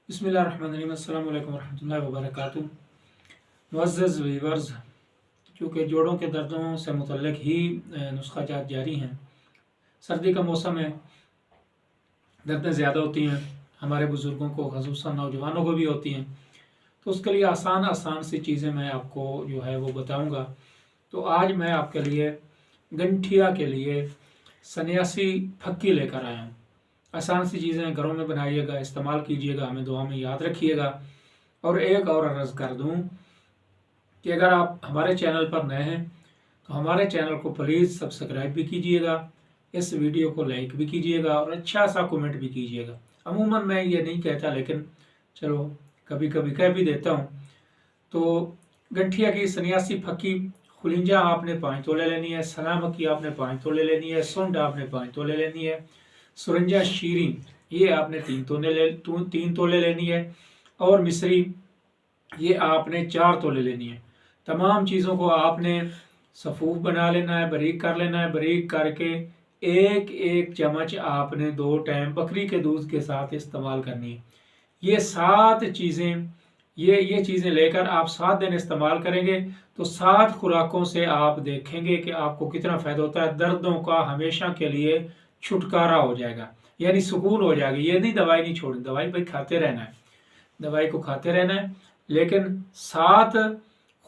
बिस्मिल्लाहिर्रहमानिर्रहीम। अस्सलाम वालेकुम रहमतुल्लाहि व बरकातुहू। मुअज़्ज़ज़ व्यूअर्स, चूँकि जोड़ों के दर्दों से मुतल्लिक ही नुस्खा जात जारी हैं। सर्दी का मौसम है, दर्दें ज़्यादा होती हैं, हमारे बुज़ुर्गों को, ख़ुसूसन नौजवानों को भी होती हैं। तो उसके लिए आसान आसान सी चीज़ें मैं आपको जो है वो बताऊँगा। तो आज मैं आपके लिए गंठिया के लिए सन्यासी फक्की लेकर आया हूँ। आसान सी चीज़ें घरों में बनाइएगा, इस्तेमाल कीजिएगा, हमें दुआ में याद रखिएगा। और एक और अर्ज़ कर दूँ कि अगर आप हमारे चैनल पर नए हैं तो हमारे चैनल को प्लीज़ सब्सक्राइब भी कीजिएगा, इस वीडियो को लाइक भी कीजिएगा और अच्छा सा कमेंट भी कीजिएगा। अमूमन मैं ये नहीं कहता, लेकिन चलो कभी कभी कह भी देता हूँ। तो गंठिया की सन्यासी फक्की, खुलिंजा आपने 5 तोले लेनी है, सना मक्की आपने 5 तोले लेनी है, सुंड आपने 5 तोले लेनी है, सुरंजा शीरी ये आपने 3 तोले लेनी है, और मिश्री ये आपने 4 तोले लेनी है। तमाम चीज़ों को आपने सफ़ूफ बना लेना है, बारीक कर लेना है। बारीक करके एक एक चम्मच आपने 2 टाइम बकरी के दूध के साथ इस्तेमाल करनी है। ये 7 चीज़ें ये चीज़ें लेकर आप 7 दिन इस्तेमाल करेंगे तो 7 खुराकों से आप देखेंगे कि आपको कितना फ़ायदा होता है। दर्दों का हमेशा के लिए छुटकारा हो जाएगा, यानी सुकून हो जाएगा। ये नहीं दवाई नहीं छोड़नी, दवाई भाई खाते रहना है, दवाई को खाते रहना है, लेकिन 7